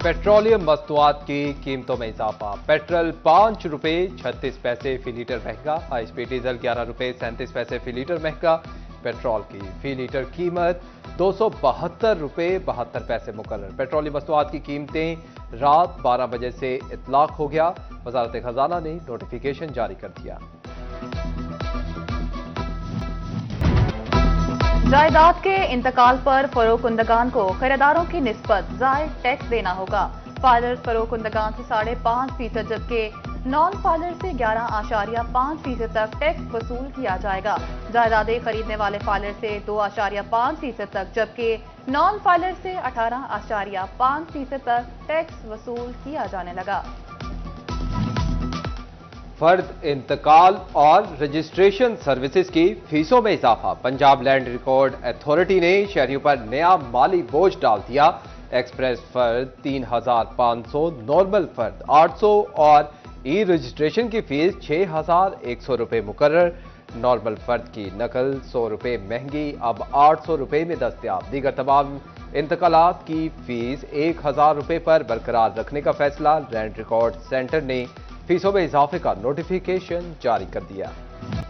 Petroleum मस्तूआत की कीमतों में इजाफा। पेट्रोल 5 रुपए 36 पैसे फी लीटर महंगा। हाई स्पीड डीजल 11 रुपए 37 पैसे फी लीटर महंगा। पेट्रोल की फी लीटर कीमत 272 रुपए 72 पैसे मुकर्रर। पेट्रोलियम मस्तूआत की कीमतें रात 12 बजे से इतलाक हो गया। वजारत खजाना ने नोटिफिकेशन जारी कर दिया। जायदाद के इंतकाल पर फरोख्तगान को खरीदारों की निस्बत जायद टैक्स देना होगा। फाइलर फरोख्तगान से 5.5% जबकि नॉन फाइलर से 11.5% तक टैक्स वसूल किया जाएगा। जायदादें खरीदने वाले फाइलर से 2.5% तक जबकि नॉन फाइलर से 18.5% तक टैक्स वसूल किया जाने लगा। फर्द इंतकाल और रजिस्ट्रेशन सर्विसेज की फीसों में इजाफा। पंजाब लैंड रिकॉर्ड अथॉरिटी ने शहरियों पर नया माली बोझ डाल दिया। एक्सप्रेस फर्द 3,500, नॉर्मल फर्द 800 और ई रजिस्ट्रेशन की फीस 6,100 रुपए मुकर्रर। नॉर्मल फर्द की नकल 100 रुपए महंगी अब 800 रुपए में दस्तयाब। दीगर तमाम इंतकालात की फीस 1,000 रुपए पर बरकरार रखने का फैसला। लैंड रिकॉर्ड सेंटर ने फीसों में इजाफे का नोटिफिकेशन जारी कर दिया।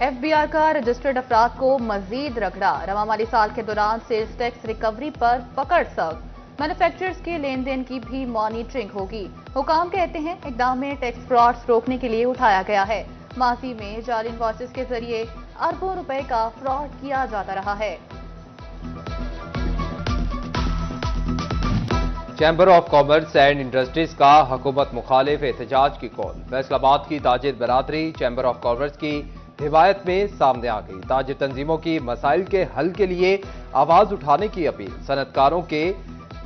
एफबीआर का रजिस्टर्ड अफराद को मजीद रगड़ा। रवा माली साल के दौरान सेल्स टैक्स रिकवरी पर पकड़ सख्त। मैन्युफैक्चरर्स के लेन देन की भी मॉनिटरिंग होगी। हुकाम कहते हैं इकदाम में टैक्स फ्रॉड्स रोकने के लिए उठाया गया है। माजी में जाली इनवॉइसेस के जरिए अरबों रुपए का फ्रॉड किया जाता रहा है। Chamber of commerce and industries का हुकूमत मुखालिफ एहतजाज की कॉल। फैसलाबाद की ताजिर बरादरी चैम्बर ऑफ कॉमर्स की हिमायत में सामने आ गई। ताजिर तंजीमों की मसाइल के हल के लिए आवाज उठाने की अपील। सनतकारों के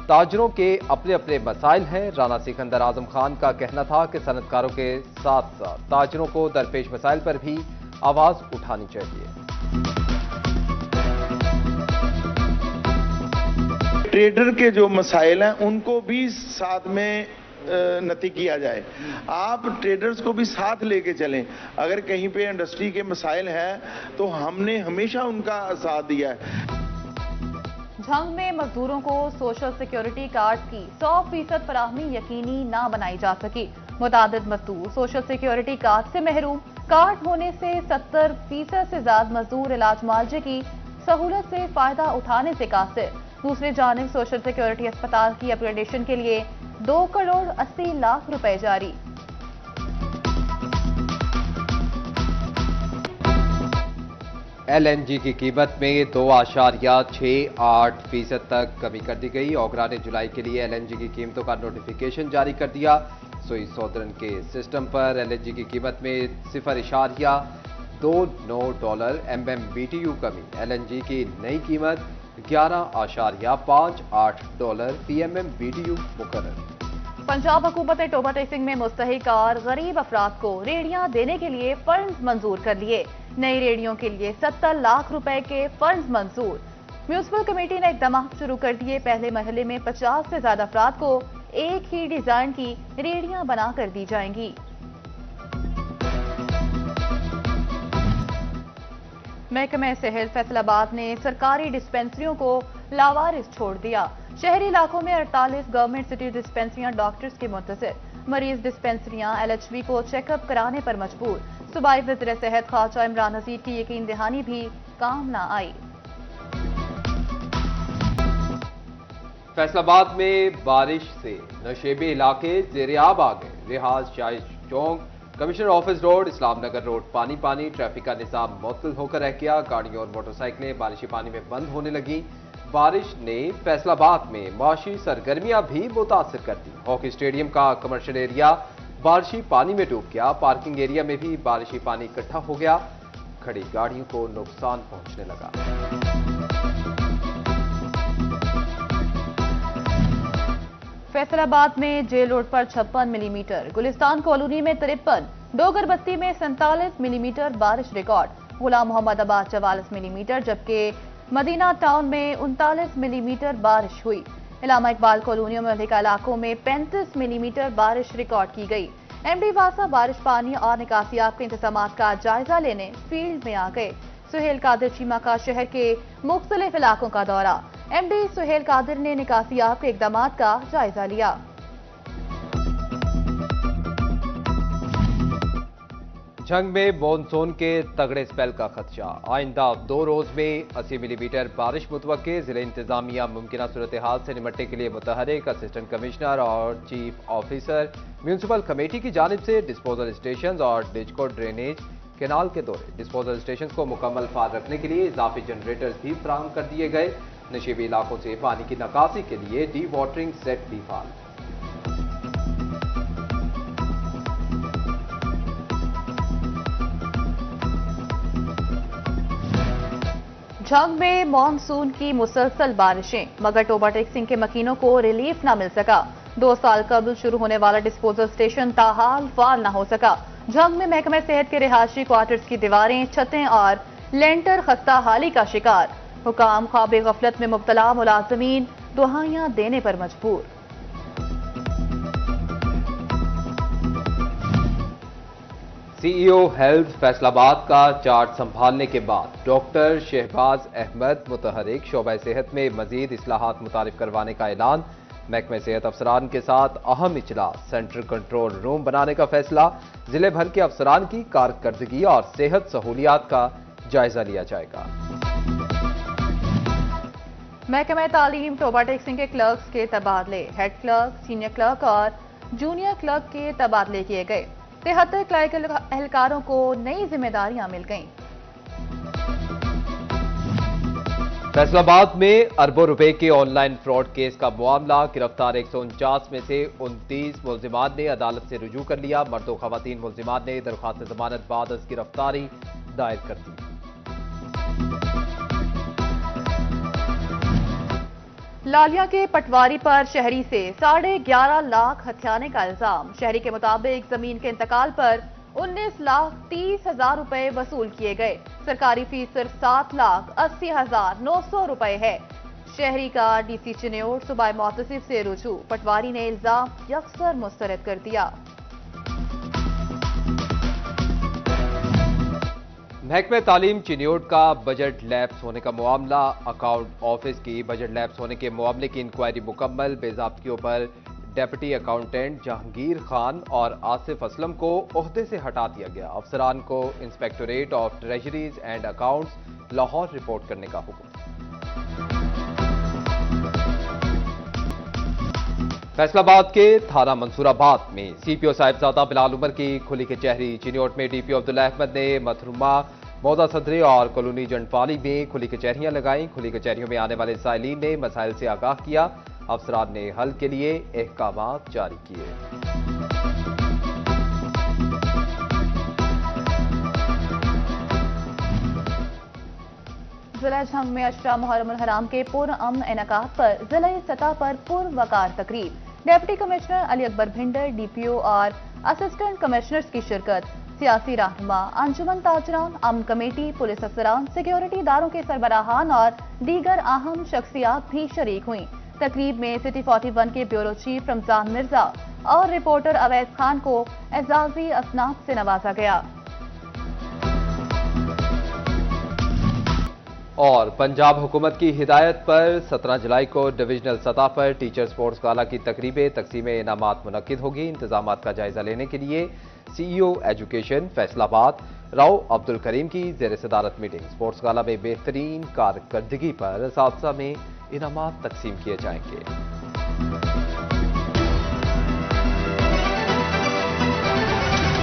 ताजरों के अपने अपने मसाइल हैं। राना सिकंदर आजम खान का कहना था कि सनतकारों के साथ साथ ताजरों को दरपेश मसाइल पर भी आवाज उठानी चाहिए। ट्रेडर के जो मसाइल हैं उनको भी साथ में नती किया जाए। आप ट्रेडर्स को भी साथ लेके चलें। अगर कहीं पे इंडस्ट्री के मसाइल हैं तो हमने हमेशा उनका साथ दिया है। झंग में मजदूरों को सोशल सिक्योरिटी कार्ड की 100% फराहमी यकीनी ना बनाई जा सकी। मुतादिद मजदूर सोशल सिक्योरिटी कार्ड से महरूम। कार्ड होने से 70% से ज्यादा मजदूर इलाज मुआवजे की सहूलत से फायदा उठाने से कासिर। दूसरी जानिब सोशल सिक्योरिटी अस्पताल की अपग्रेडेशन के लिए 2 करोड़ 80 लाख रुपए जारी। LNG की कीमत में 2.68% तक कमी कर दी गई। ओगरा ने जुलाई के लिए LNG की कीमतों का नोटिफिकेशन जारी कर दिया। सुई सोदरन के सिस्टम पर LNG की कीमत में $0.29 MMBTU कमी। LNG की नई कीमत $11.58 PMMBTU मुकर्रर। पंजाब हुकूमत ने टोबा टेसिंग में मुस्तहिक और गरीब अफराद को रेहड़ियां देने के लिए फंड्स मंजूर कर लिए। नई रेहड़ियों के लिए 70 लाख रुपए के फंड्स मंजूर। म्यूनिसिपल कमेटी ने इकदाम शुरू कर दिए। पहले मरहले में 50 से ज्यादा अफराद को एक ही डिजाइन की रेहड़ियां बनाकर दी जाएंगी। महकमे सेहत फैसलाबाद ने सरकारी डिस्पेंसरियों को लावारिस छोड़ दिया। शहरी इलाकों में 48 गवर्नमेंट सिटी डिस्पेंसरियां डॉक्टर्स के मुंतजिर। मरीज डिस्पेंसरियां LHB को चेकअप कराने पर मजबूर। सूबाई वज़ीर सेहत ख्वाजा इमरान नज़ीर की यकीन दहानी भी काम न आई। फैसलाबाद में बारिश से नशेबी इलाके ज़ेरियाब आ गए। रिहाज शाही चौक, कमिश्नर ऑफिस रोड, इस्लाम नगर रोड पानी पानी। ट्रैफिक का निज़ाम मुअत्तल होकर रह गया। गाड़ियों और मोटरसाइकिलें बारिशी पानी में बंद होने लगी। बारिश ने फैसलाबाद में माशी सरगर्मियां भी मुतासिर कर दी। हॉकी स्टेडियम का कमर्शियल एरिया बारिशी पानी में डूब गया। पार्किंग एरिया में भी बारिशी पानी इकट्ठा हो गया। खड़ी गाड़ियों को नुकसान पहुंचने लगा। फैसलाबाद में जेल रोड पर 56 मिलीमीटर, गुलिस्तान कॉलोनी में 53, डोगर बस्ती में 47 मिलीमीटर बारिश रिकॉर्ड। गुलाम मोहम्मदाबाद 44 मिलीमीटर जबकि मदीना टाउन में 39 मिलीमीटर बारिश हुई। इलामा इकबाल कॉलोनियों में अधिक इलाकों में 35 मिलीमीटर बारिश रिकॉर्ड की गई। MD वासा बारिश पानी और निकासियाब के इंतजाम का जायजा लेने फील्ड में आ गए। सुहेल कादिर चीमा का शहर के मुख्तलिफ इलाकों का दौरा। MD सुहेल कादिर ने निकासियाब के इकदाम का जायजा लिया। जंग में मॉनसून के तगड़े स्पेल का खदशा। आइंदा 2 रोज में 80 मिलीमीटर बारिश मुतवक्के। जिले इंतजामिया मुमकिन सूरत हाल से निपटने के लिए मुतहरिक। असिस्टेंट कमिश्नर और चीफ ऑफिसर म्यूनसिपल कमेटी की जानिब से डिस्पोजल स्टेशन और डिजको ड्रेनेज केनाल के दौरे। डिस्पोजल स्टेशन को मुकम्मल फाल रखने के लिए इजाफी जनरेटर्स भी फराहम कर दिए गए। नशीबी इलाकों से पानी की निकासी के लिए डी वाटरिंग सेट भी फाल। जंग में मॉनसून की मुसलसल बारिशें, मगर टोबा टेक्सिंग के मकीनों को रिलीफ न मिल सका। 2 साल कबल शुरू होने वाला डिस्पोजल स्टेशन ताहाल फाल न हो सका। जंग में महकमे सेहत के रिहायशी क्वार्टर्स की दीवारें, छतें और लेंटर खस्ता हाली का शिकार। हुकाम ख्वाब गफलत में मुब्तला मुलाजमीन दुहाइयां देने पर मजबूर। सीईओ हेल्थ फैसलाबाद का चार्ज संभालने के बाद डॉक्टर शहबाज अहमद मुतहरिक शोबा सेहत में मजीद इस्लाहात मुतारिफ करवाने का ऐलान। महकमे सेहत अफसरान के साथ अहम इजलास। सेंट्रल कंट्रोल रूम बनाने का फैसला। जिले भर के अफसरान की कारकर्दगी और सेहत सहूलियात का जायजा लिया जाएगा। महकमे तालीम टोबा टेक्सिंग के क्लर्क्स के तबादले। हेड क्लर्क, सीनियर क्लर्क और जूनियर क्लर्क के तबादले किए गए। 73 क्लर्कल एहलकारों को नई जिम्मेदारियां मिल गईं। फैसलाबाद में अरबों रुपए के ऑनलाइन फ्रॉड केस का मामला। गिरफ्तार 149 में से 29 मुल्जिमान ने अदालत से रुजू कर लिया। मर्द और खवातीन मुल्जिमान ने दरख्वास्त जमानत बाद अज गिरफ्तारी दायर कर दी। लालिया के पटवारी पर शहरी से 11.5 लाख हथियाने का इल्जाम। शहरी के मुताबिक जमीन के इंतकाल पर 19,30,000 रुपए वसूल किए गए। सरकारी फीस सिर्फ 7,80,900 रुपए है। शहरी का डीसी चिन्योट सुबाह मोतसिफ से रुजू। पटवारी ने इल्जाम यकसर मुस्तरद कर दिया। महकमे तालीम चिन्योट का बजट लैप्स होने का मामला। अकाउंट ऑफिस की बजट लैप्स होने के मामले की इंक्वायरी मुकम्मल। बेज़ाब्तियों पर डेप्यूटी अकाउंटेंट जहांगीर खान और आसिफ असलम को ओहदे से हटा दिया गया। अफसरान को inspectorate of treasuries and accounts Lahore report करने का हुक्म। फैसलाबाद के थाना मंसूराबाद में सीपीओ साहिबजादा बिलाल उमर की खुली कचहरी। चिन्योट में डीपीओ अब्दुल्ला अहमद ने मथरुमा, मौदा सदरे और कॉलोनी जंडपाली में खुली कचहरियां लगाईं। खुली कचहरियों में आने वाले साइलीन ने मसाइल से आगाह किया। अफसरान ने हल के लिए अहकामात जारी किए। जिला जंग में अशरा मुहर्रम उल हराम के पुरअमन इनेकाद पर जिला सतह पर पुरवकार तकरीब। Deputy commissioner Ali Akbar Bhinder, DPO और असिस्टेंट कमिश्नर्स की शिरकत। सियासी रहनुमा, अंजुमन ताजरान, अमन कमेटी, पुलिस अफसरान, सिक्योरिटी इदारों के सरबराहान और दीगर अहम शख्सियात भी शरीक हुई। तकरीब में सिटी 41 के ब्यूरो चीफ रमजान मिर्जा और रिपोर्टर अवैस खान को एजाजी असनाद से नवाजा गया। और पंजाब हुकूमत की हिदायत पर 17 जुलाई को डिविजनल सतह पर टीचर स्पोर्ट्स गाला की तकरीबें, तकसीम इनामात मुनक्किद होगी। इंतजामात का जायजा लेने के लिए सीईओ एजुकेशन फैसलाबाद राव अब्दुल करीम की ज़ेर सदारत मीटिंग। स्पोर्ट्स गाला में बेहतरीन कारकर्दगी पर असातिज़ा में इनामात तकसीम किए जाएंगे।